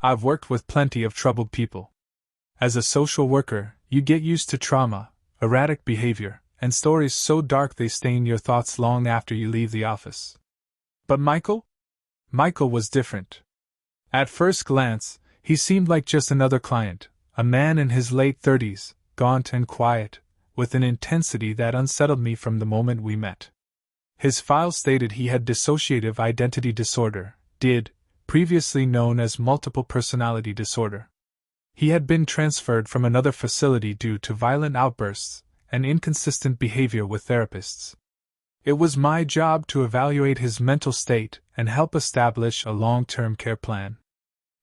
I've worked with plenty of troubled people. As a social worker, you get used to trauma, erratic behavior, and stories so dark they stain your thoughts long after you leave the office. But Michael? Michael was different. At first glance, he seemed like just another client, a man in his late 30s, gaunt and quiet, with an intensity that unsettled me from the moment we met. His file stated he had dissociative identity disorder, DID, previously known as multiple personality disorder. He had been transferred from another facility due to violent outbursts and inconsistent behavior with therapists. It was my job to evaluate his mental state and help establish a long-term care plan.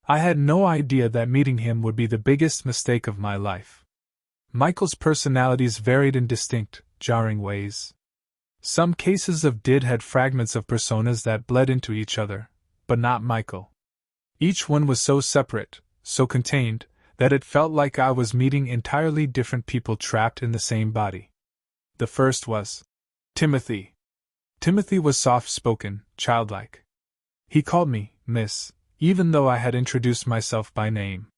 I had no idea that meeting him would be the biggest mistake of my life. Michael's personalities varied in distinct, jarring ways. Some cases of DID had fragments of personas that bled into each other, but not Michael. Each one was so separate, so contained, that it felt like I was meeting entirely different people trapped in the same body. The first was Timothy. Timothy was soft-spoken, childlike. He called me Miss, even though I had introduced myself by name.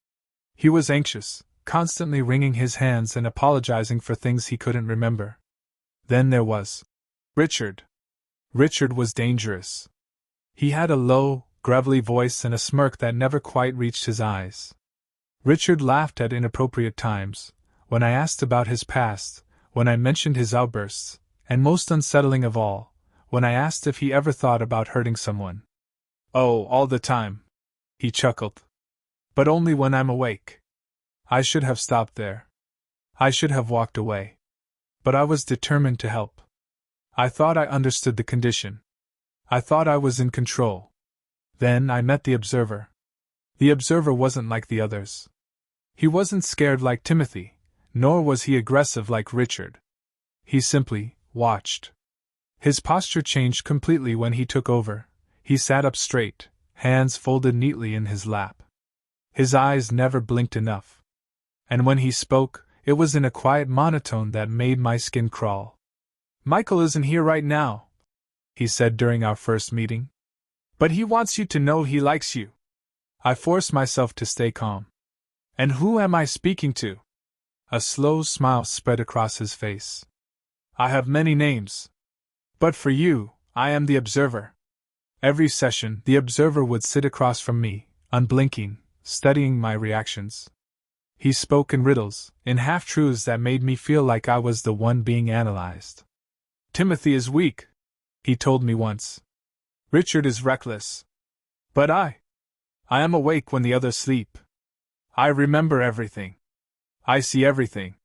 He was anxious, constantly wringing his hands and apologizing for things he couldn't remember. Then there was Richard. Richard was dangerous. He had a low, gravelly voice and a smirk that never quite reached his eyes. Richard laughed at inappropriate times, when I asked about his past, when I mentioned his outbursts, and most unsettling of all, when I asked if he ever thought about hurting someone. "Oh, all the time," he chuckled. "But only when I'm awake." I should have stopped there. I should have walked away. But I was determined to help. I thought I understood the condition. I thought I was in control. Then I met the observer. The observer wasn't like the others. He wasn't scared like Timothy, nor was he aggressive like Richard. He simply watched. His posture changed completely when he took over. He sat up straight, hands folded neatly in his lap. His eyes never blinked enough. And when he spoke, it was in a quiet monotone that made my skin crawl. "Michael isn't here right now," he said during our first meeting. "But he wants you to know he likes you." I forced myself to stay calm. "And who am I speaking to?" A slow smile spread across his face. "I have many names. But for you, I am the observer." Every session, the observer would sit across from me, unblinking, studying my reactions. He spoke in riddles, in half-truths that made me feel like I was the one being analyzed. "Timothy is weak," he told me once. "Richard is reckless. But I am awake when the others sleep. I remember everything. I see everything."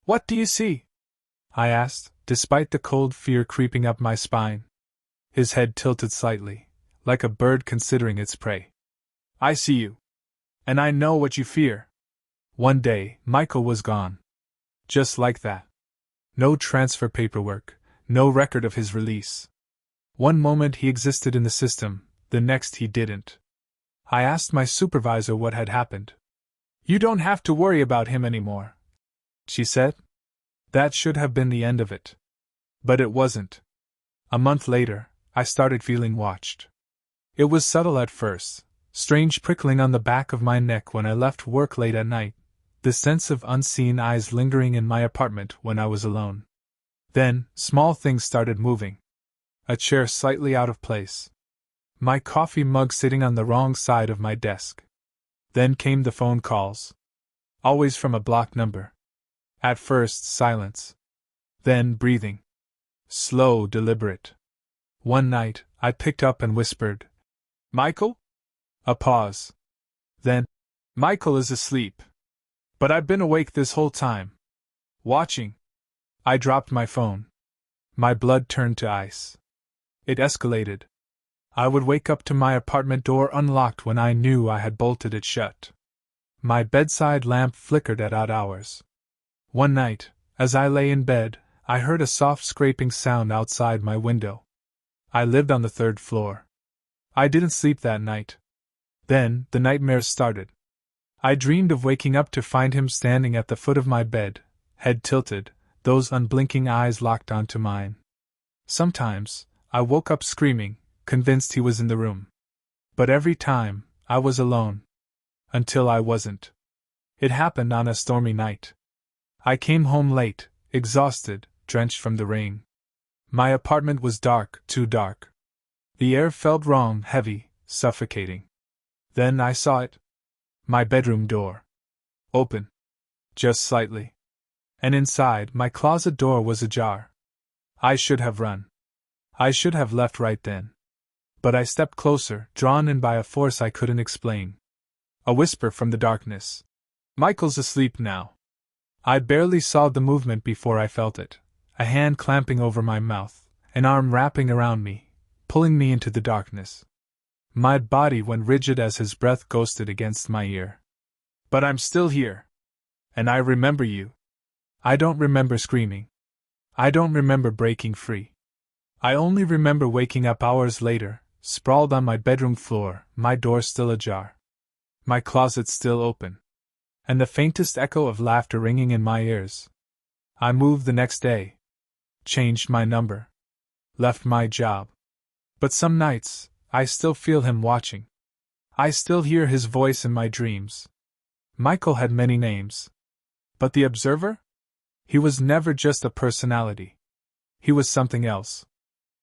"What do you see?" I asked, despite the cold fear creeping up my spine. His head tilted slightly, like a bird considering its prey. "I see you. And I know what you fear." One day, Michael was gone. Just like that. No transfer paperwork, no record of his release. One moment he existed in the system, the next he didn't. I asked my supervisor what had happened. "You don't have to worry about him anymore," she said. That should have been the end of it. But it wasn't. A month later, I started feeling watched. It was subtle at first, strange prickling on the back of my neck when I left work late at night, the sense of unseen eyes lingering in my apartment when I was alone. Then, small things started moving. A chair slightly out of place. My coffee mug sitting on the wrong side of my desk. Then came the phone calls. Always from a blocked number. At first, silence. Then breathing. Slow, deliberate. One night, I picked up and whispered, "Michael?" A pause. Then, "Michael is asleep. But I've been awake this whole time. Watching." I dropped my phone. My blood turned to ice. It escalated. I would wake up to my apartment door unlocked when I knew I had bolted it shut. My bedside lamp flickered at odd hours. One night, as I lay in bed, I heard a soft scraping sound outside my window. I lived on the 3rd floor. I didn't sleep that night. Then, the nightmares started. I dreamed of waking up to find him standing at the foot of my bed, head tilted, those unblinking eyes locked onto mine. Sometimes, I woke up screaming, convinced he was in the room. But every time, I was alone. Until I wasn't. It happened on a stormy night. I came home late, exhausted, drenched from the rain. My apartment was dark, too dark. The air felt wrong, heavy, suffocating. Then I saw it. My bedroom door. Open. Just slightly. And inside, my closet door was ajar. I should have run. I should have left right then. But I stepped closer, drawn in by a force I couldn't explain. A whisper from the darkness. Michael's asleep now. I barely saw the movement before I felt it. A hand clamping over my mouth, an arm wrapping around me, pulling me into the darkness. My body went rigid as his breath ghosted against my ear. But I'm still here. And I remember you. I don't remember screaming. I don't remember breaking free. I only remember waking up hours later, sprawled on my bedroom floor, my door still ajar. My closet still open. And the faintest echo of laughter ringing in my ears. I moved the next day. Changed my number. Left my job. But some nights, I still feel him watching. I still hear his voice in my dreams. Michael had many names. But the observer? He was never just a personality. He was something else.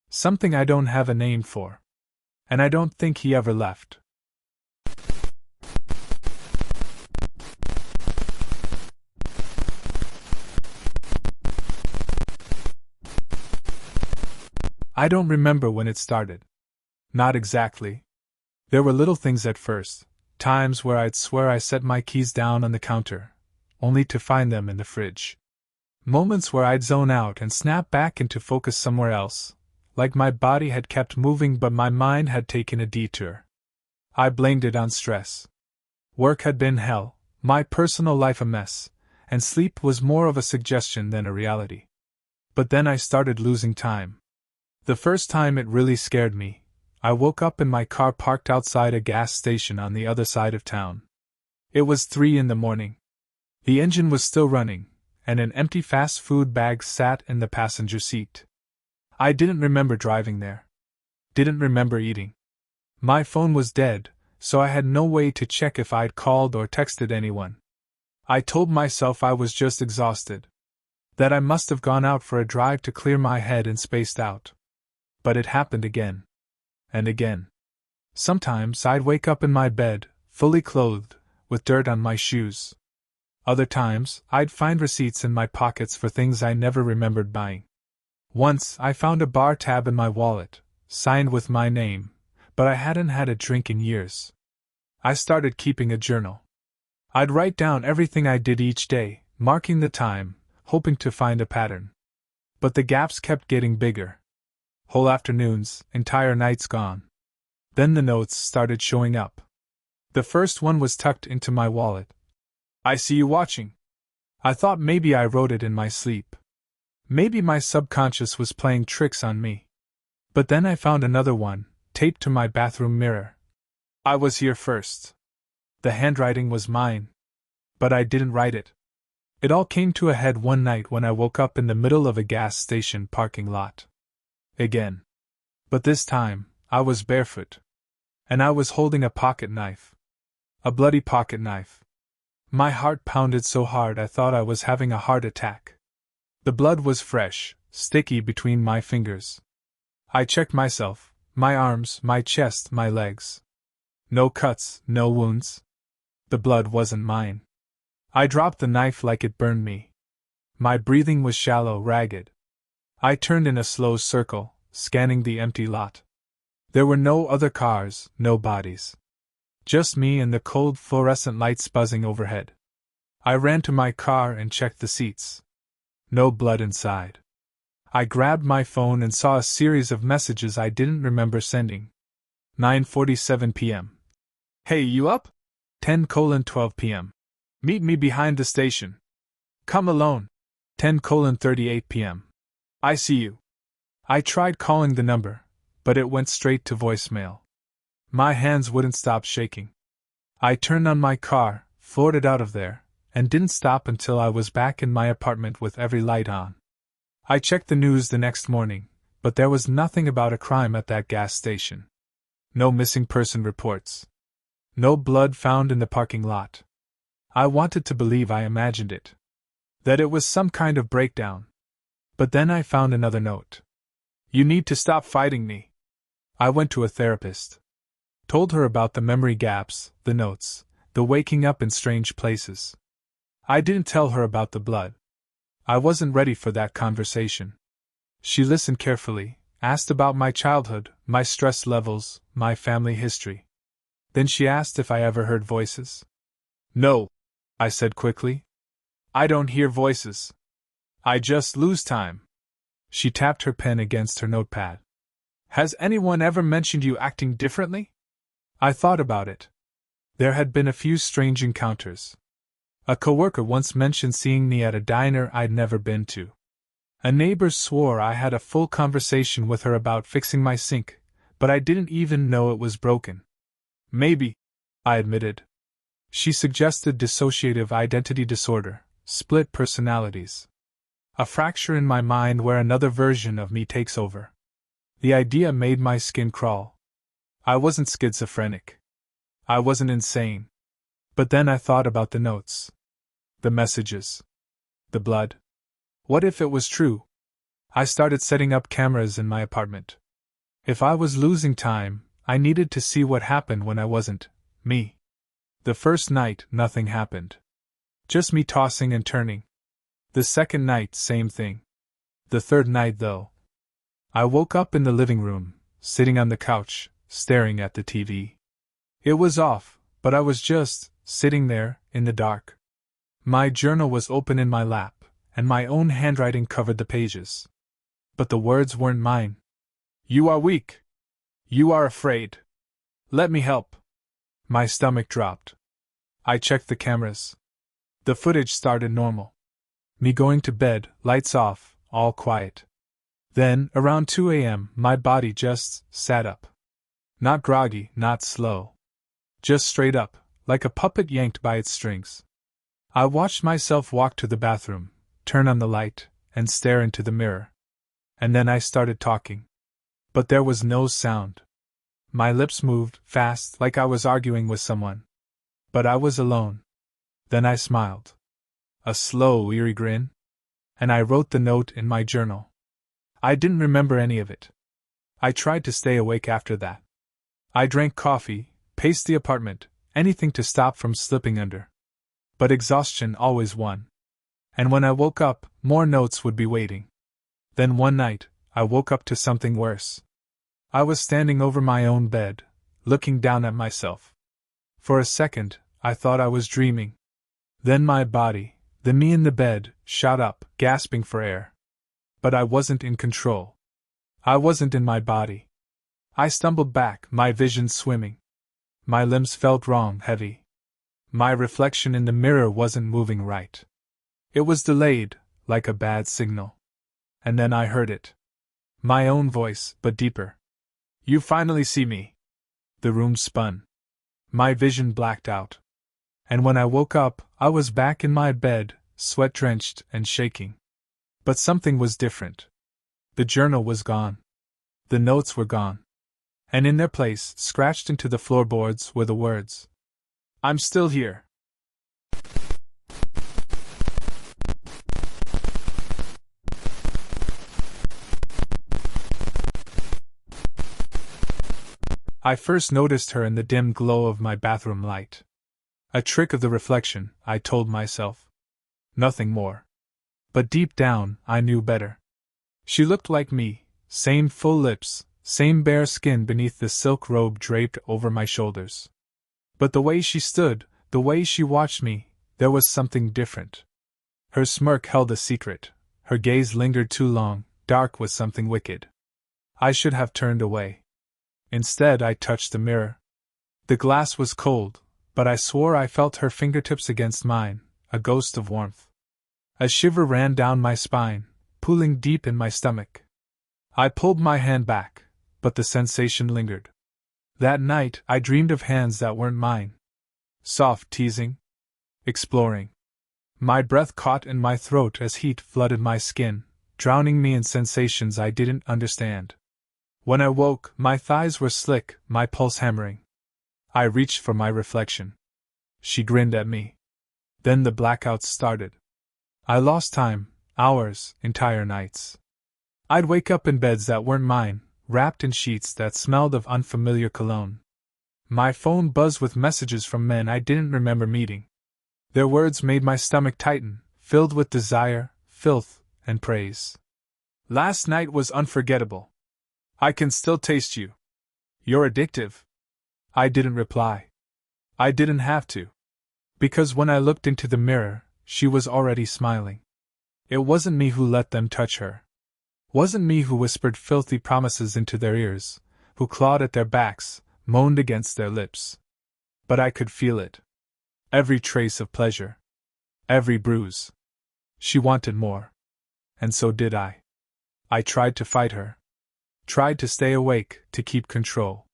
Something I don't have a name for. And I don't think he ever left. I don't remember when it started. Not exactly. There were little things at first, times where I'd swear I set my keys down on the counter, only to find them in the fridge. Moments where I'd zone out and snap back into focus somewhere else, like my body had kept moving but my mind had taken a detour. I blamed it on stress. Work had been hell, my personal life a mess, and sleep was more of a suggestion than a reality. But then I started losing time. The first time it really scared me. I woke up in my car parked outside a gas station on the other side of town. It was 3 a.m. The engine was still running, and an empty fast food bag sat in the passenger seat. I didn't remember driving there. Didn't remember eating. My phone was dead, so I had no way to check if I'd called or texted anyone. I told myself I was just exhausted. That I must have gone out for a drive to clear my head and spaced out. But it happened again. And again. Sometimes I'd wake up in my bed, fully clothed, with dirt on my shoes. Other times, I'd find receipts in my pockets for things I never remembered buying. Once, I found a bar tab in my wallet, signed with my name, but I hadn't had a drink in years. I started keeping a journal. I'd write down everything I did each day, marking the time, hoping to find a pattern. But the gaps kept getting bigger. Whole afternoons, entire nights gone. Then the notes started showing up. The first one was tucked into my wallet. I see you watching. I thought maybe I wrote it in my sleep. Maybe my subconscious was playing tricks on me. But then I found another one, taped to my bathroom mirror. I was here first. The handwriting was mine. But I didn't write it. It all came to a head one night when I woke up in the middle of a gas station parking lot. Again. But this time, I was barefoot. And I was holding a pocket knife. A bloody pocket knife. My heart pounded so hard I thought I was having a heart attack. The blood was fresh, sticky between my fingers. I checked myself, my arms, my chest, my legs. No cuts, no wounds. The blood wasn't mine. I dropped the knife like it burned me. My breathing was shallow, ragged. I turned in a slow circle, scanning the empty lot. There were no other cars, no bodies. Just me and the cold fluorescent lights buzzing overhead. I ran to my car and checked the seats. No blood inside. I grabbed my phone and saw a series of messages I didn't remember sending. 9:47 p.m. Hey, you up? 10:12 p.m. Meet me behind the station. Come alone. 10:38 p.m. I see you. I tried calling the number, but it went straight to voicemail. My hands wouldn't stop shaking. I turned on my car, floored it out of there, and didn't stop until I was back in my apartment with every light on. I checked the news the next morning, but there was nothing about a crime at that gas station. No missing person reports. No blood found in the parking lot. I wanted to believe I imagined it. That it was some kind of breakdown. But then I found another note. You need to stop fighting me. I went to a therapist. Told her about the memory gaps, the notes, the waking up in strange places. I didn't tell her about the blood. I wasn't ready for that conversation. She listened carefully, asked about my childhood, my stress levels, my family history. Then she asked if I ever heard voices. No, I said quickly. I don't hear voices. I just lose time. She tapped her pen against her notepad. Has anyone ever mentioned you acting differently? I thought about it. There had been a few strange encounters. A coworker once mentioned seeing me at a diner I'd never been to. A neighbor swore I had a full conversation with her about fixing my sink, but I didn't even know it was broken. Maybe, I admitted. She suggested dissociative identity disorder, split personalities. A fracture in my mind where another version of me takes over. The idea made my skin crawl. I wasn't schizophrenic. I wasn't insane. But then I thought about the notes. The messages. The blood. What if it was true? I started setting up cameras in my apartment. If I was losing time, I needed to see what happened when I wasn't me. The first night, nothing happened. Just me tossing and turning. The second night, same thing. The third night, though. I woke up in the living room, sitting on the couch, staring at the TV. It was off, but I was just sitting there, in the dark. My journal was open in my lap, and my own handwriting covered the pages. But the words weren't mine. You are weak. You are afraid. Let me help. My stomach dropped. I checked the cameras. The footage started normal. Me going to bed, lights off, all quiet. Then, around 2 a.m., my body just sat up. Not groggy, not slow. Just straight up, like a puppet yanked by its strings. I watched myself walk to the bathroom, turn on the light, and stare into the mirror. And then I started talking. But there was no sound. My lips moved, fast, like I was arguing with someone. But I was alone. Then I smiled. A slow, eerie grin. And I wrote the note in my journal. I didn't remember any of it. I tried to stay awake after that. I drank coffee, paced the apartment, anything to stop from slipping under. But exhaustion always won. And when I woke up, more notes would be waiting. Then one night, I woke up to something worse. I was standing over my own bed, looking down at myself. For a second, I thought I was dreaming. Then my body, the me in the bed, shot up, gasping for air. But I wasn't in control. I wasn't in my body. I stumbled back, my vision swimming. My limbs felt wrong, heavy. My reflection in the mirror wasn't moving right. It was delayed, like a bad signal. And then I heard it. My own voice, but deeper. You finally see me. The room spun. My vision blacked out. And when I woke up, I was back in my bed, sweat-drenched and shaking. But something was different. The journal was gone. The notes were gone. And in their place, scratched into the floorboards, were the words. I'm still here. I first noticed her in the dim glow of my bathroom light. A trick of the reflection, I told myself. Nothing more. But deep down, I knew better. She looked like me, same full lips, same bare skin beneath the silk robe draped over my shoulders. But the way she stood, the way she watched me, there was something different. Her smirk held a secret, her gaze lingered too long, dark with something wicked. I should have turned away. Instead, I touched the mirror. The glass was cold, but I swore I felt her fingertips against mine, a ghost of warmth. A shiver ran down my spine, pooling deep in my stomach. I pulled my hand back, but the sensation lingered. That night, I dreamed of hands that weren't mine. Soft teasing. Exploring. My breath caught in my throat as heat flooded my skin, drowning me in sensations I didn't understand. When I woke, my thighs were slick, my pulse hammering. I reached for my reflection. She grinned at me. Then the blackouts started. I lost time, hours, entire nights. I'd wake up in beds that weren't mine, wrapped in sheets that smelled of unfamiliar cologne. My phone buzzed with messages from men I didn't remember meeting. Their words made my stomach tighten, filled with desire, filth, and praise. Last night was unforgettable. I can still taste you. You're addictive. I didn't reply. I didn't have to. Because when I looked into the mirror, she was already smiling. It wasn't me who let them touch her. Wasn't me who whispered filthy promises into their ears, who clawed at their backs, moaned against their lips. But I could feel it. Every trace of pleasure. Every bruise. She wanted more. And so did I. I tried to fight her. Tried to stay awake, to keep control.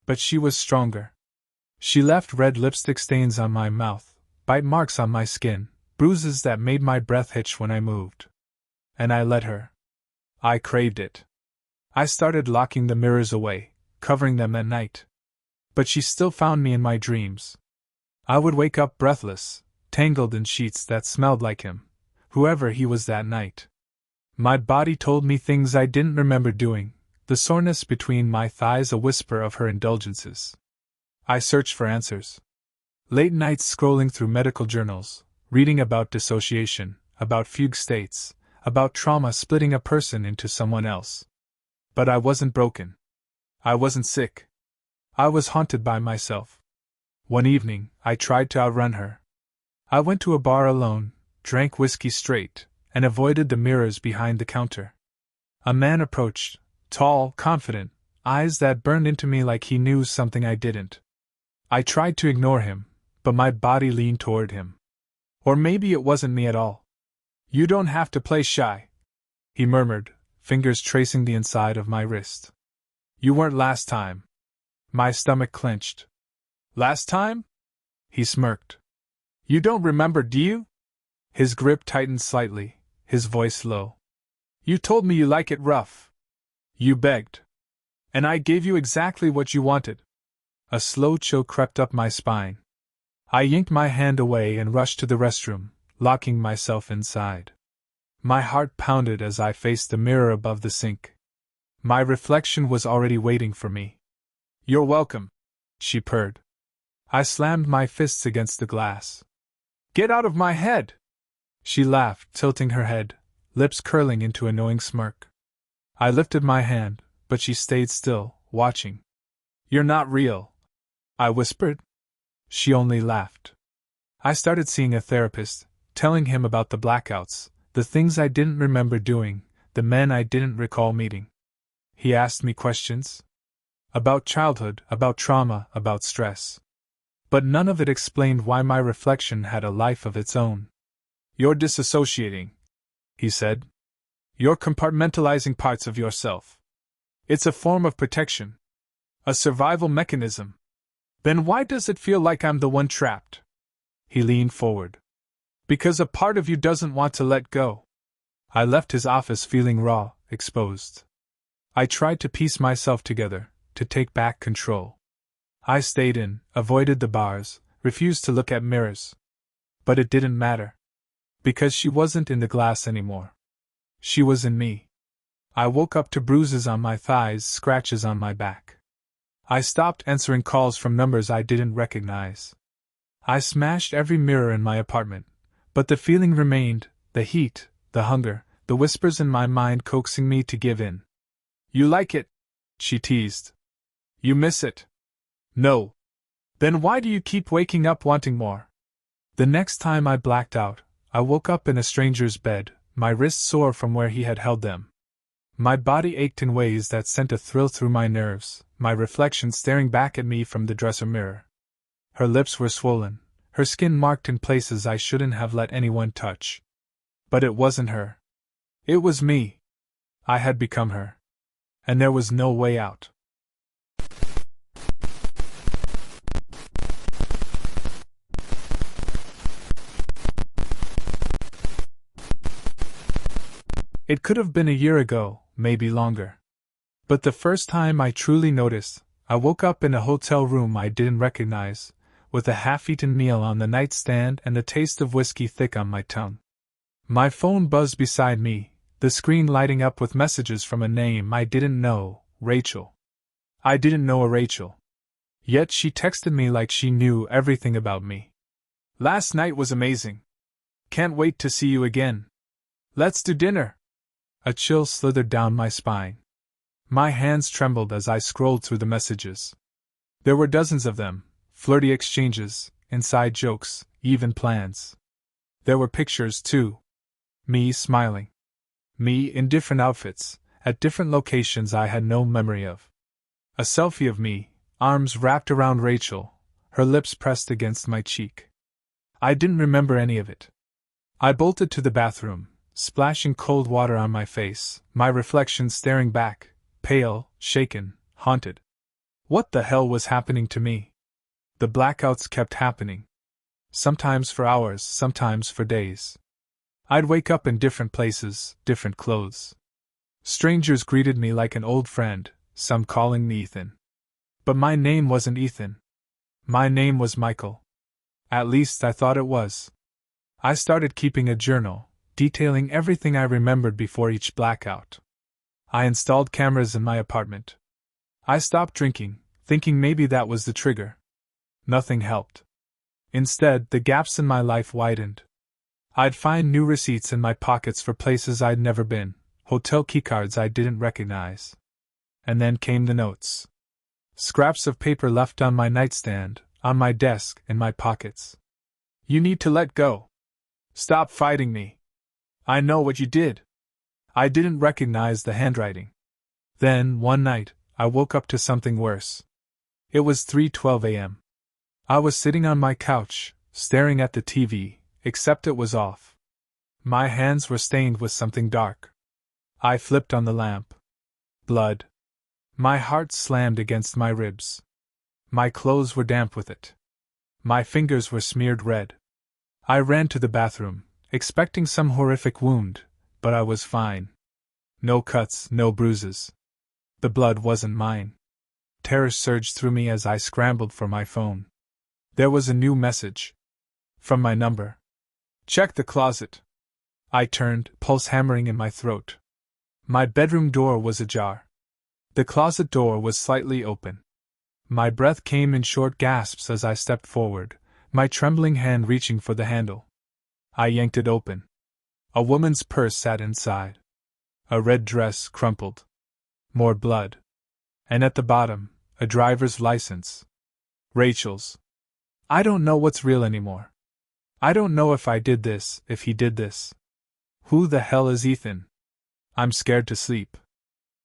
But she was stronger. She left red lipstick stains on my mouth, bite marks on my skin, bruises that made my breath hitch when I moved. And I let her. I craved it. I started locking the mirrors away, covering them at night. But she still found me in my dreams. I would wake up breathless, tangled in sheets that smelled like him, whoever he was that night. My body told me things I didn't remember doing, the soreness between my thighs a whisper of her indulgences. I searched for answers. Late nights scrolling through medical journals, reading about dissociation, about fugue states, about trauma splitting a person into someone else. But I wasn't broken. I wasn't sick. I was haunted by myself. One evening, I tried to outrun her. I went to a bar alone, drank whiskey straight, and avoided the mirrors behind the counter. A man approached, tall, confident, eyes that burned into me like he knew something I didn't. I tried to ignore him, but my body leaned toward him. Or maybe it wasn't me at all. "You don't have to play shy," he murmured, fingers tracing the inside of my wrist. "You weren't last time." My stomach clenched. "Last time?" He smirked. "You don't remember, do you?" His grip tightened slightly, his voice low. "You told me you like it rough. You begged. And I gave you exactly what you wanted." A slow chill crept up my spine. I yanked my hand away and rushed to the restroom, locking myself inside. My heart pounded as I faced the mirror above the sink. My reflection was already waiting for me. "You're welcome," she purred. I slammed my fists against the glass. "Get out of my head!" She laughed, tilting her head, lips curling into a knowing smirk. I lifted my hand, but she stayed still, watching. "You're not real," I whispered. She only laughed. I started seeing a therapist, telling him about the blackouts, the things I didn't remember doing, the men I didn't recall meeting. He asked me questions. About childhood, about trauma, about stress. But none of it explained why my reflection had a life of its own. "You're disassociating," he said. "You're compartmentalizing parts of yourself. It's a form of protection. A survival mechanism. Then why does it feel like I'm the one trapped?" He leaned forward. "Because a part of you doesn't want to let go." I left his office feeling raw, exposed. I tried to piece myself together, to take back control. I stayed in, avoided the bars, refused to look at mirrors. But it didn't matter. Because she wasn't in the glass anymore. She was in me. I woke up to bruises on my thighs, scratches on my back. I stopped answering calls from numbers I didn't recognize. I smashed every mirror in my apartment, but the feeling remained, the heat, the hunger, the whispers in my mind coaxing me to give in. "You like it," she teased. "You miss it." "No." "Then why do you keep waking up wanting more?" The next time I blacked out, I woke up in a stranger's bed, my wrists sore from where he had held them. My body ached in ways that sent a thrill through my nerves, my reflection staring back at me from the dresser mirror. Her lips were swollen, her skin marked in places I shouldn't have let anyone touch. But it wasn't her. It was me. I had become her. And there was no way out. It could have been a year ago, maybe longer. But the first time I truly noticed, I woke up in a hotel room I didn't recognize, with a half-eaten meal on the nightstand and the taste of whiskey thick on my tongue. My phone buzzed beside me, the screen lighting up with messages from a name I didn't know, Rachel. I didn't know a Rachel. Yet she texted me like she knew everything about me. Last night was amazing. Can't wait to see you again. Let's do dinner. A chill slithered down my spine. My hands trembled as I scrolled through the messages. There were dozens of them, flirty exchanges, inside jokes, even plans. There were pictures, too. Me smiling. Me in different outfits, at different locations I had no memory of. A selfie of me, arms wrapped around Rachel, her lips pressed against my cheek. I didn't remember any of it. I bolted to the bathroom, splashing cold water on my face, my reflection staring back, pale, shaken, haunted. What the hell was happening to me? The blackouts kept happening. Sometimes for hours, sometimes for days. I'd wake up in different places, different clothes. Strangers greeted me like an old friend, some calling me Ethan. But my name wasn't Ethan. My name was Michael. At least I thought it was. I started keeping a journal, detailing everything I remembered before each blackout. I installed cameras in my apartment. I stopped drinking, thinking maybe that was the trigger. Nothing helped. Instead, the gaps in my life widened. I'd find new receipts in my pockets for places I'd never been, hotel keycards I didn't recognize. And then came the notes. Scraps of paper left on my nightstand, on my desk, in my pockets. You need to let go. Stop fighting me. I know what you did. I didn't recognize the handwriting. Then, one night, I woke up to something worse. It was 3:12 a.m. I was sitting on my couch, staring at the TV, except it was off. My hands were stained with something dark. I flipped on the lamp. Blood. My heart slammed against my ribs. My clothes were damp with it. My fingers were smeared red. I ran to the bathroom, expecting some horrific wound, but I was fine. No cuts, no bruises. The blood wasn't mine. Terror surged through me as I scrambled for my phone. There was a new message. From my number. Check the closet. I turned, pulse hammering in my throat. My bedroom door was ajar. The closet door was slightly open. My breath came in short gasps as I stepped forward, my trembling hand reaching for the handle. I yanked it open. A woman's purse sat inside. A red dress crumpled. More blood. And at the bottom, a driver's license. Rachel's. I don't know what's real anymore. I don't know if I did this, if he did this. Who the hell is Ethan? I'm scared to sleep.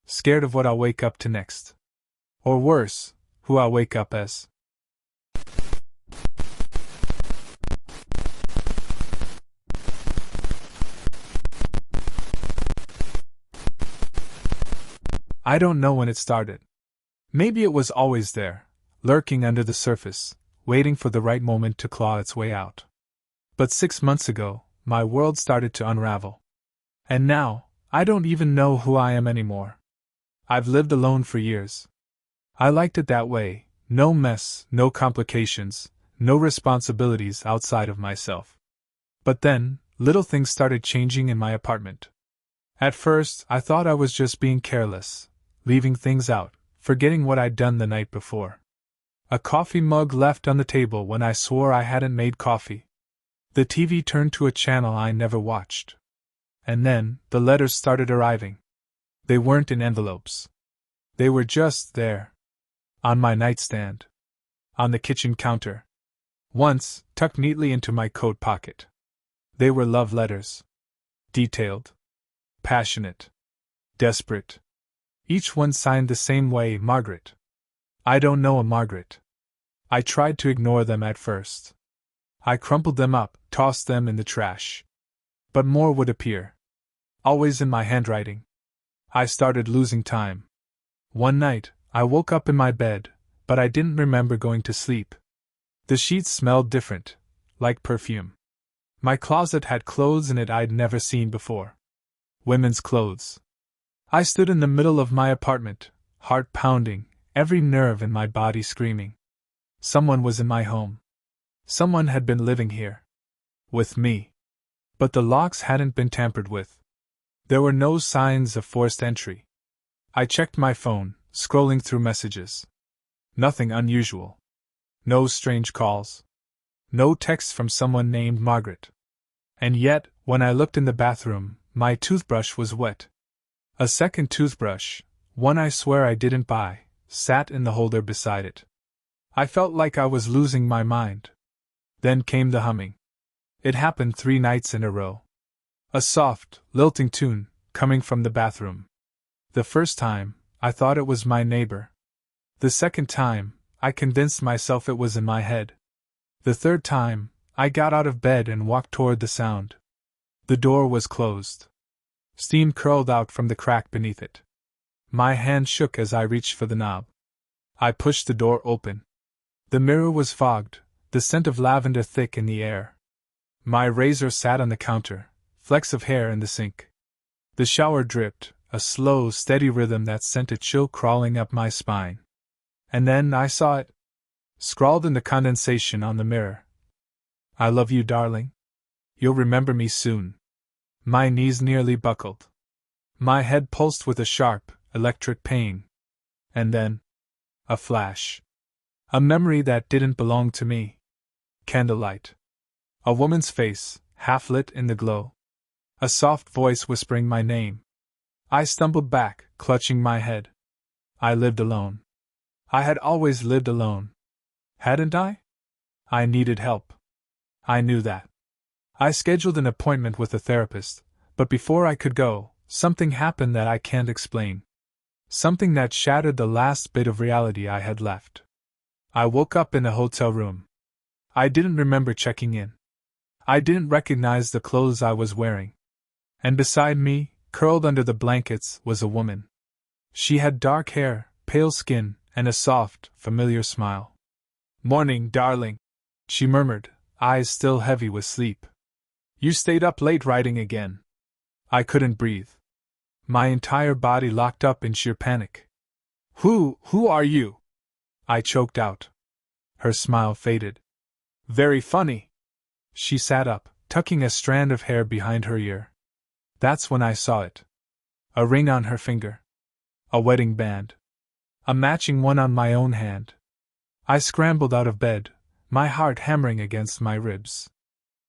Scared of what I'll wake up to next. Or worse, who I'll wake up as. I don't know when it started. Maybe it was always there, lurking under the surface, waiting for the right moment to claw its way out. But 6 months ago, my world started to unravel. And now, I don't even know who I am anymore. I've lived alone for years. I liked it that way, no mess, no complications, no responsibilities outside of myself. But then, little things started changing in my apartment. At first, I thought I was just being careless, leaving things out, forgetting what I'd done the night before. A coffee mug left on the table when I swore I hadn't made coffee. The TV turned to a channel I never watched. And then, the letters started arriving. They weren't in envelopes. They were just there. On my nightstand. On the kitchen counter. Once, tucked neatly into my coat pocket. They were love letters. Detailed. Passionate. Desperate. Each one signed the same way, Margaret. I don't know a Margaret. I tried to ignore them at first. I crumpled them up, tossed them in the trash. But more would appear. Always in my handwriting. I started losing time. One night, I woke up in my bed, but I didn't remember going to sleep. The sheets smelled different, like perfume. My closet had clothes in it I'd never seen before. Women's clothes. I stood in the middle of my apartment, heart pounding, every nerve in my body screaming. Someone was in my home. Someone had been living here. With me. But the locks hadn't been tampered with. There were no signs of forced entry. I checked my phone, scrolling through messages. Nothing unusual. No strange calls. No texts from someone named Margaret. And yet, when I looked in the bathroom, my toothbrush was wet. A second toothbrush, one I swear I didn't buy, sat in the holder beside it. I felt like I was losing my mind. Then came the humming. It happened 3 nights in a row. A soft, lilting tune, coming from the bathroom. The first time, I thought it was my neighbor. The second time, I convinced myself it was in my head. The third time, I got out of bed and walked toward the sound. The door was closed. Steam curled out from the crack beneath it. My hand shook as I reached for the knob. I pushed the door open. The mirror was fogged, the scent of lavender thick in the air. My razor sat on the counter, flecks of hair in the sink. The shower dripped, a slow, steady rhythm that sent a chill crawling up my spine. And then I saw it. Scrawled in the condensation on the mirror. I love you, darling. You'll remember me soon. My knees nearly buckled. My head pulsed with a sharp, electric pain. And then, a flash. A memory that didn't belong to me. Candlelight. A woman's face, half lit in the glow. A soft voice whispering my name. I stumbled back, clutching my head. I lived alone. I had always lived alone. Hadn't I? I needed help. I knew that. I scheduled an appointment with a therapist, but before I could go, something happened that I can't explain. Something that shattered the last bit of reality I had left. I woke up in a hotel room. I didn't remember checking in. I didn't recognize the clothes I was wearing. And beside me, curled under the blankets, was a woman. She had dark hair, pale skin, and a soft, familiar smile. "Morning, darling," she murmured, eyes still heavy with sleep. "You stayed up late writing again." I couldn't breathe. My entire body locked up in sheer panic. Who are you?" I choked out. Her smile faded. "Very funny." She sat up, tucking a strand of hair behind her ear. That's when I saw it. A ring on her finger. A wedding band. A matching one on my own hand. I scrambled out of bed, my heart hammering against my ribs.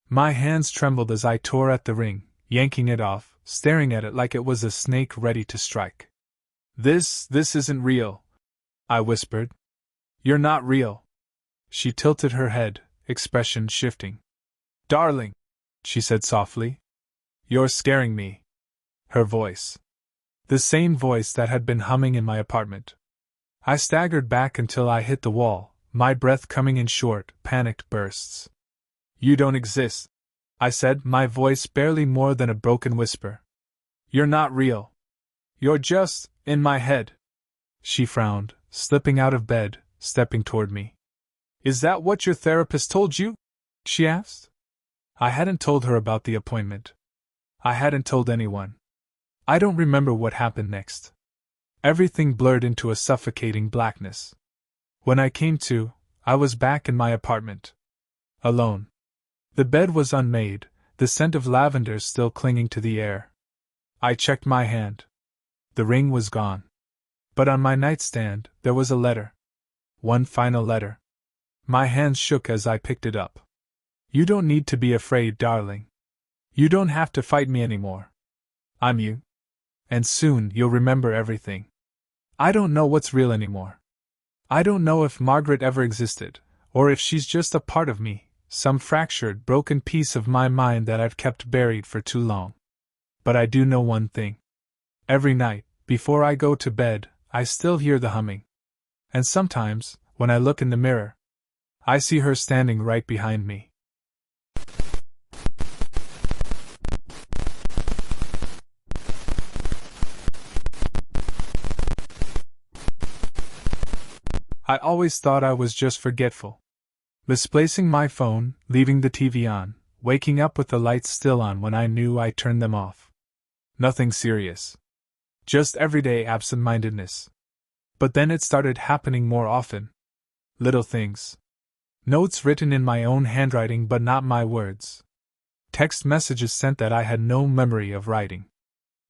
My hands trembled as I tore at the ring, yanking it off, staring at it like it was a snake ready to strike. This isn't real," I whispered. "You're not real." She tilted her head, expression shifting. "Darling," she said softly. "You're scaring me." Her voice. The same voice that had been humming in my apartment. I staggered back until I hit the wall, my breath coming in short, panicked bursts. "You don't exist," I said, my voice barely more than a broken whisper. "You're not real. You're just in my head." She frowned, slipping out of bed, stepping toward me. "Is that what your therapist told you?" she asked. I hadn't told her about the appointment. I hadn't told anyone. I don't remember what happened next. Everything blurred into a suffocating blackness. When I came to, I was back in my apartment. Alone. The bed was unmade, the scent of lavender still clinging to the air. I checked my hand. The ring was gone. But on my nightstand, there was a letter. One final letter. My hands shook as I picked it up. "You don't need to be afraid, darling. You don't have to fight me anymore. I'm you. And soon you'll remember everything. I don't know what's real anymore. I don't know if Margaret ever existed, or if she's just a part of me, some fractured, broken piece of my mind that I've kept buried for too long. But I do know one thing. Every night, before I go to bed, I still hear the humming. And sometimes, when I look in the mirror, I see her standing right behind me. I always thought I was just forgetful. Misplacing my phone, leaving the TV on, waking up with the lights still on when I knew I turned them off. Nothing serious. Just everyday absent-mindedness. But then it started happening more often. Little things. Notes written in my own handwriting but not my words. Text messages sent that I had no memory of writing.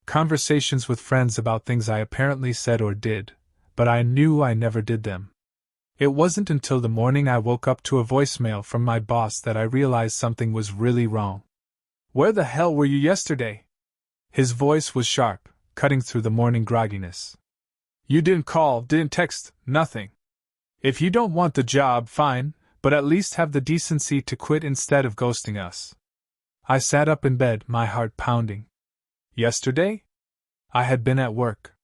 Conversations with friends about things I apparently said or did, but I knew I never did them. It wasn't until the morning I woke up to a voicemail from my boss that I realized something was really wrong. "Where the hell were you yesterday?" His voice was sharp, cutting through the morning grogginess. "You didn't call, didn't text, nothing. If you don't want the job, fine, but at least have the decency to quit instead of ghosting us." I sat up in bed, my heart pounding. Yesterday? I had been at work.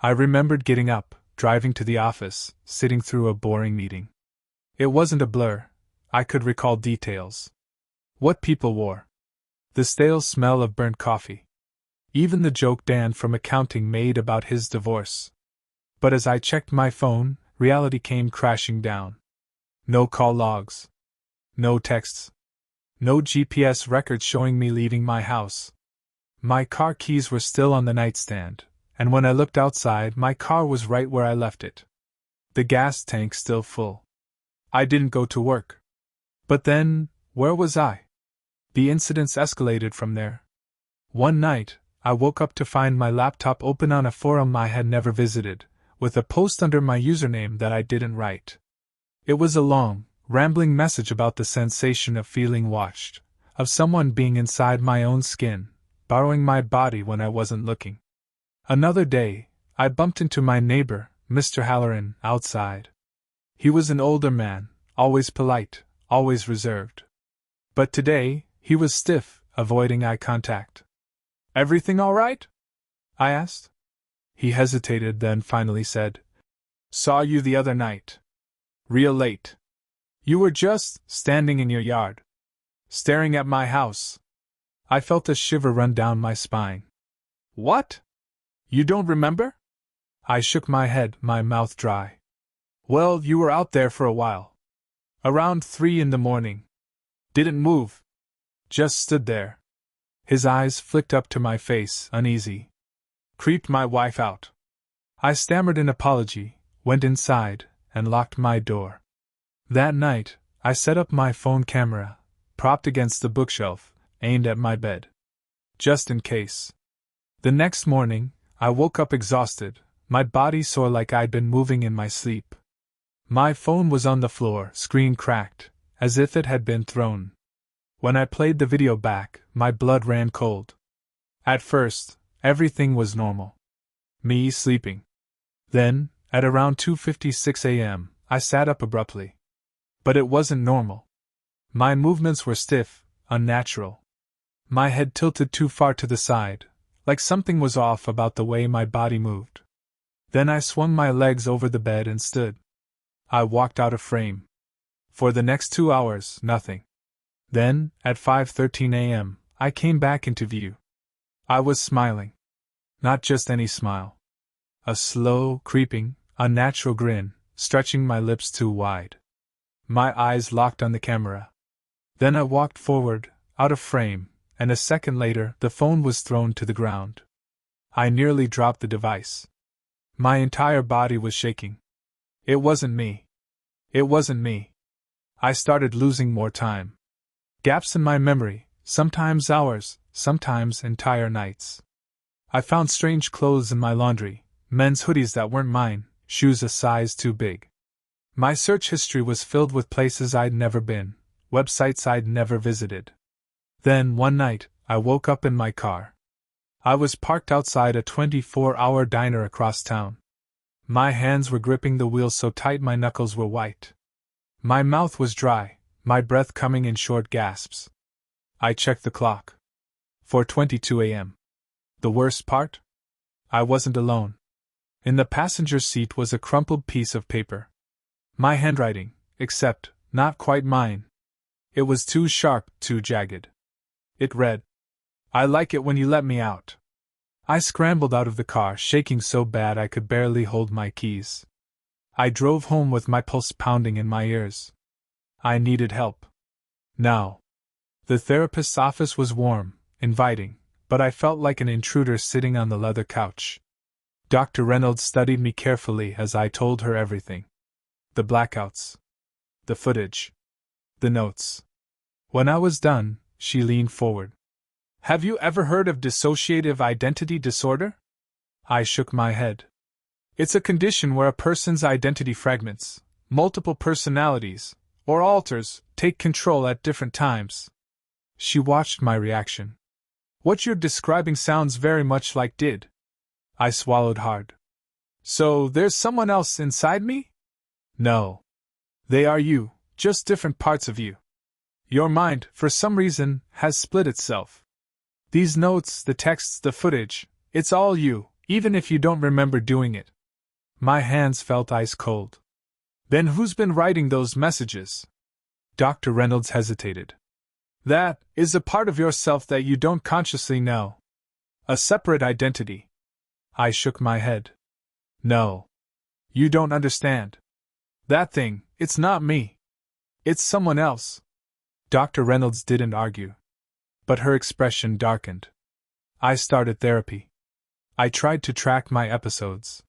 I remembered getting up, driving to the office, sitting through a boring meeting. It wasn't a blur. I could recall details. What people wore. The stale smell of burnt coffee. Even the joke Dan from accounting made about his divorce. But as I checked my phone, reality came crashing down. No call logs. No texts. No GPS records showing me leaving my house. My car keys were still on the nightstand, and when I looked outside, my car was right where I left it. The gas tank still full. I didn't go to work. But then, where was I? The incidents escalated from there. One night, I woke up to find my laptop open on a forum I had never visited, with a post under my username that I didn't write. It was a long, rambling message about the sensation of feeling watched, of someone being inside my own skin, borrowing my body when I wasn't looking. Another day, I bumped into my neighbor, Mr. Halloran, outside. He was an older man, always polite, always reserved. But today, he was stiff, avoiding eye contact. "Everything all right?" I asked. He hesitated, then finally said, "Saw you the other night. Real late. You were just standing in your yard, staring at my house." I felt a shiver run down my spine. "What? You don't remember?" I shook my head, my mouth dry. "Well, you were out there for a while. Around 3 in the morning. Didn't move. Just stood there." His eyes flicked up to my face, uneasy. "Creeped my wife out." I stammered an apology, went inside, and locked my door. That night, I set up my phone camera, propped against the bookshelf, aimed at my bed. Just in case. The next morning, I woke up exhausted, my body sore like I'd been moving in my sleep. My phone was on the floor, screen cracked, as if it had been thrown. When I played the video back, my blood ran cold. At first, everything was normal. Me sleeping. Then, at around 2:56 a.m., I sat up abruptly. But it wasn't normal. My movements were stiff, unnatural. My head tilted too far to the side, like something was off about the way my body moved. Then I swung my legs over the bed and stood. I walked out of frame. For the next 2 hours, nothing. Then, at 5:13 a.m., I came back into view. I was smiling. Not just any smile. A slow, creeping, unnatural grin, stretching my lips too wide. My eyes locked on the camera. Then I walked forward, out of frame, and a second later the phone was thrown to the ground. I nearly dropped the device. My entire body was shaking. It wasn't me. It wasn't me. I started losing more time. Gaps in my memory, sometimes hours, sometimes entire nights. I found strange clothes in my laundry, men's hoodies that weren't mine, shoes a size too big. My search history was filled with places I'd never been, websites I'd never visited. Then, one night, I woke up in my car. I was parked outside a 24-hour diner across town. My hands were gripping the wheel so tight my knuckles were white. My mouth was dry, my breath coming in short gasps. I checked the clock. 4:22 a.m. The worst part? I wasn't alone. In the passenger seat was a crumpled piece of paper. My handwriting, except, not quite mine. It was too sharp, too jagged. It read, "I like it when you let me out." I scrambled out of the car, shaking so bad I could barely hold my keys. I drove home with my pulse pounding in my ears. I needed help. Now. The therapist's office was warm, inviting, but I felt like an intruder sitting on the leather couch. Dr. Reynolds studied me carefully as I told her everything. The blackouts. The footage. The notes. When I was done, she leaned forward. Have you ever heard of dissociative identity disorder? I shook my head. It's a condition where a person's identity fragments, multiple personalities, or alters, take control at different times. She watched my reaction. What you're describing sounds very much like did. I swallowed hard. So there's someone else inside me? No. They are you, just different parts of you. Your mind, for some reason, has split itself. These notes, the texts, the footage, it's all you, even if you don't remember doing it. My hands felt ice cold. Then who's been writing those messages? Dr. Reynolds hesitated. That is a part of yourself that you don't consciously know. A separate identity. I shook my head. No. You don't understand. That thing, it's not me. It's someone else. Dr. Reynolds didn't argue. But her expression darkened. I started therapy. I tried to track my episodes.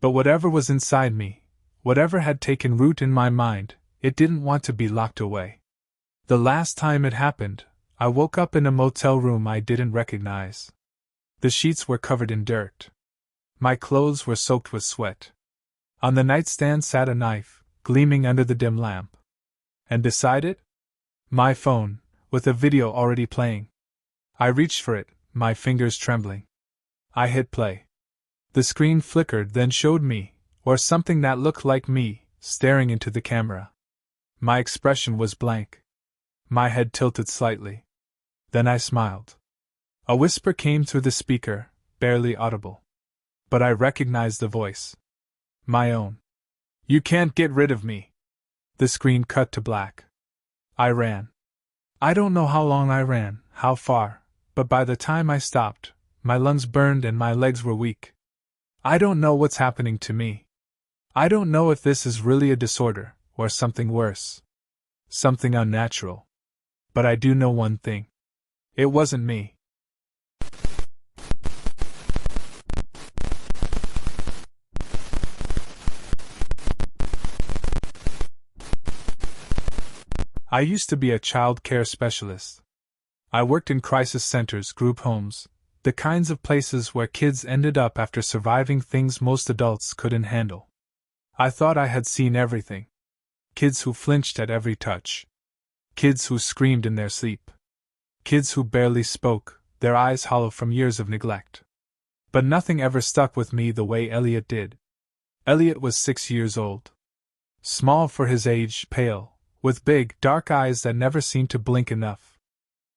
But whatever was inside me, whatever had taken root in my mind, it didn't want to be locked away. The last time it happened, I woke up in a motel room I didn't recognize. The sheets were covered in dirt. My clothes were soaked with sweat. On the nightstand sat a knife, gleaming under the dim lamp. And beside it? My phone, with a video already playing. I reached for it, my fingers trembling. I hit play. The screen flickered, then showed me, or something that looked like me, staring into the camera. My expression was blank. My head tilted slightly. Then I smiled. A whisper came through the speaker, barely audible. But I recognized the voice. My own. You can't get rid of me. The screen cut to black. I ran. I don't know how long I ran, how far, but by the time I stopped, my lungs burned and my legs were weak. I don't know what's happening to me. I don't know if this is really a disorder, or something worse. Something unnatural. But I do know one thing. It wasn't me. I used to be a child care specialist. I worked in crisis centers, group homes, the kinds of places where kids ended up after surviving things most adults couldn't handle. I thought I had seen everything. Kids who flinched at every touch. Kids who screamed in their sleep. Kids who barely spoke, their eyes hollow from years of neglect. But nothing ever stuck with me the way Elliot did. Elliot was 6 years old. Small for his age, pale, with big, dark eyes that never seemed to blink enough.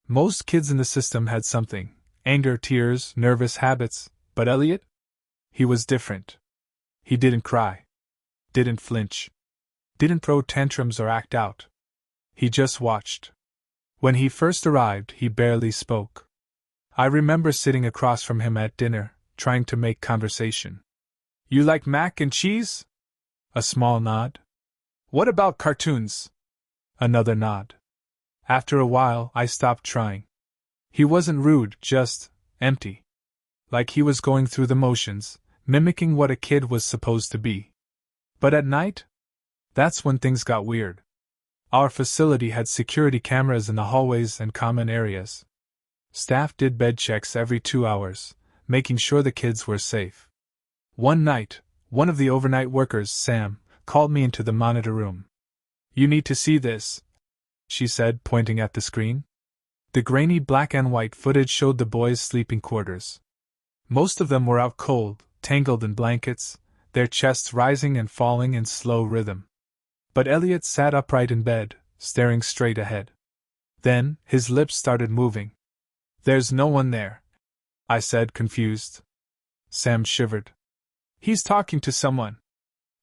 Most kids in the system had something, anger, tears, nervous habits, but Elliot? He was different. He didn't cry. Didn't flinch. Didn't throw tantrums or act out. He just watched. When he first arrived, he barely spoke. I remember sitting across from him at dinner, trying to make conversation. You like mac and cheese? A small nod. What about cartoons? Another nod. After a while, I stopped trying. He wasn't rude, just empty. Like he was going through the motions, mimicking what a kid was supposed to be. But at night? That's when things got weird. Our facility had security cameras in the hallways and common areas. Staff did bed checks every 2 hours, making sure the kids were safe. One night, one of the overnight workers, Sam, called me into the monitor room. You need to see this, she said, pointing at the screen. The grainy black and white footage showed the boys' sleeping quarters. Most of them were out cold, tangled in blankets, their chests rising and falling in slow rhythm. But Elliot sat upright in bed, staring straight ahead. Then, his lips started moving. There's no one there, I said, confused. Sam shivered. He's talking to someone.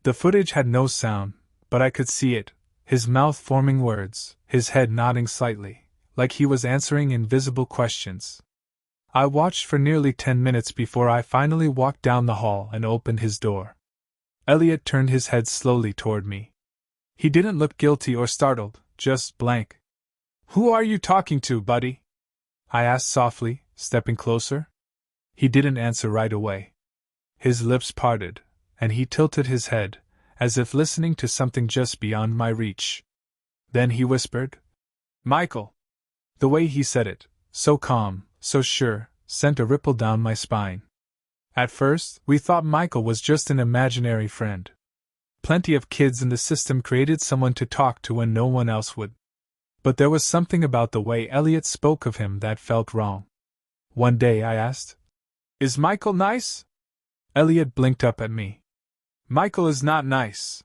The footage had no sound, but I could see it, his mouth forming words, his head nodding slightly, like he was answering invisible questions. I watched for nearly 10 minutes before I finally walked down the hall and opened his door. Elliot turned his head slowly toward me. He didn't look guilty or startled, just blank. Who are you talking to, buddy? I asked softly, stepping closer. He didn't answer right away. His lips parted, and he tilted his head, as if listening to something just beyond my reach. Then he whispered, "Michael." The way he said it, so calm, so sure, sent a ripple down my spine. At first, we thought Michael was just an imaginary friend. Plenty of kids in the system created someone to talk to when no one else would. But there was something about the way Elliot spoke of him that felt wrong. One day I asked, "Is Michael nice?" Elliot blinked up at me. "Michael is not nice."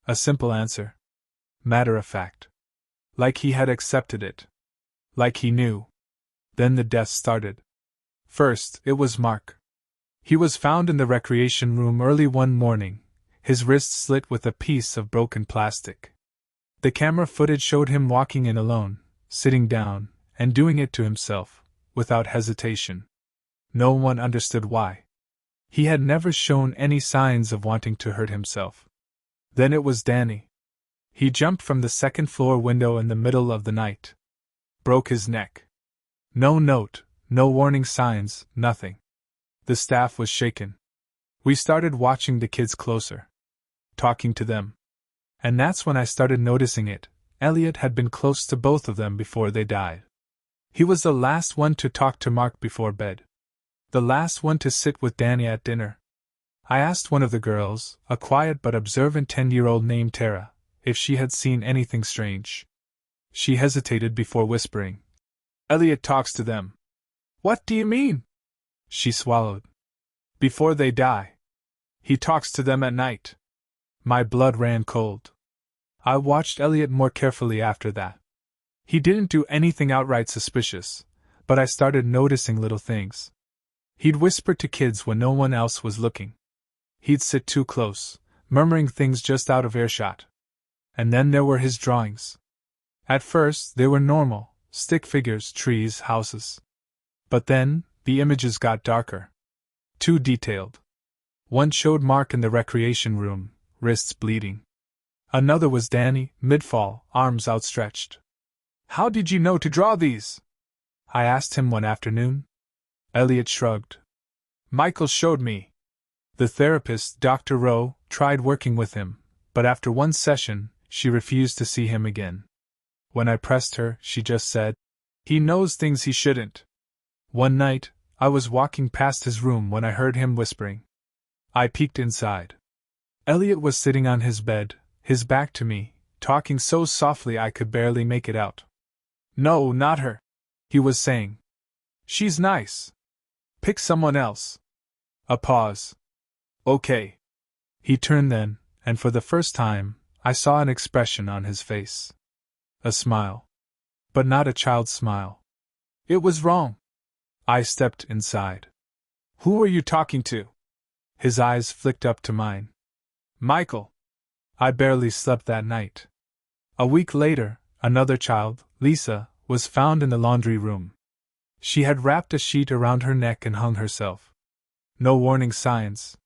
A simple answer. Matter of fact. Like he had accepted it. Like he knew. Then the death started. First, it was Mark. He was found in the recreation room early one morning, his wrist slit with a piece of broken plastic. The camera footage showed him walking in alone, sitting down, and doing it to himself, without hesitation. No one understood why. He had never shown any signs of wanting to hurt himself. Then it was Danny. He jumped from the second-floor window in the middle of the night. Broke his neck. No note, no warning signs, nothing. The staff was shaken. We started watching the kids closer. Talking to them. And that's when I started noticing it. Elliot had been close to both of them before they died. He was the last one to talk to Mark before bed. The last one to sit with Danny at dinner. I asked one of the girls, a quiet but observant 10-year-old named Tara, if she had seen anything strange. She hesitated before whispering, "Elliot talks to them." "What do you mean?" She swallowed. "Before they die. He talks to them at night." My blood ran cold. I watched Elliot more carefully after that. He didn't do anything outright suspicious, but I started noticing little things. He'd whisper to kids when no one else was looking. He'd sit too close, murmuring things just out of earshot. And then there were his drawings. At first, they were normal, stick figures, trees, houses. But then, the images got darker. Too detailed. One showed Mark in the recreation room, wrists bleeding. Another was Danny, mid-fall, arms outstretched. "How did you know to draw these?" I asked him one afternoon. Elliot shrugged. "Michael showed me." The therapist, Dr. Rowe, tried working with him, but after one session, she refused to see him again. When I pressed her, she just said, "He knows things he shouldn't." One night, I was walking past his room when I heard him whispering. I peeked inside. Elliot was sitting on his bed, his back to me, talking so softly I could barely make it out. "No, not her," he was saying. "She's nice. Pick someone else." A pause. "Okay." He turned then, and for the first time, I saw an expression on his face. A smile. But not a child's smile. It was wrong. I stepped inside. "Who are you talking to?" His eyes flicked up to mine. "Michael." I barely slept that night. A week later, another child, Lisa, was found in the laundry room. She had wrapped a sheet around her neck and hung herself. No warning signs.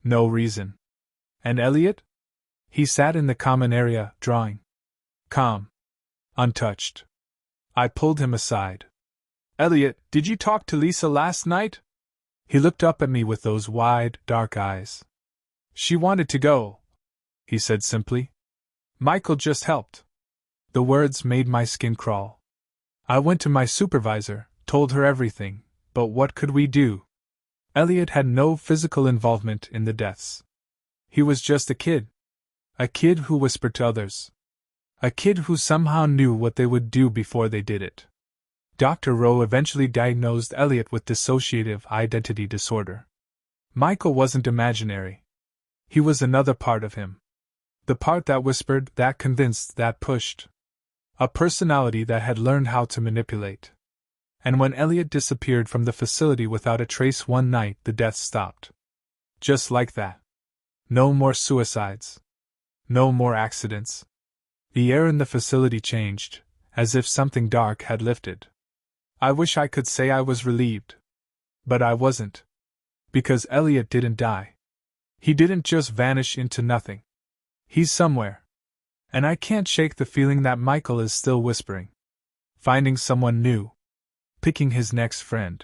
No reason. And Elliot? He sat in the common area, drawing. Calm. Untouched. I pulled him aside. "Elliot, did you talk to Lisa last night?" He looked up at me with those wide, dark eyes. "She wanted to go," he said simply. "Michael just helped." The words made my skin crawl. I went to my supervisor, told her everything, but what could we do? Elliot had no physical involvement in the deaths. He was just a kid. A kid who whispered to others. A kid who somehow knew what they would do before they did it. Dr. Rowe eventually diagnosed Elliot with dissociative identity disorder. Michael wasn't imaginary. He was another part of him. The part that whispered, that convinced, that pushed. A personality that had learned how to manipulate. And when Elliot disappeared from the facility without a trace one night, the deaths stopped. Just like that. No more suicides. No more accidents. The air in the facility changed, as if something dark had lifted. I wish I could say I was relieved. But I wasn't. Because Elliot didn't die. He didn't just vanish into nothing. He's somewhere. And I can't shake the feeling that Michael is still whispering. Finding someone new. Picking his next friend.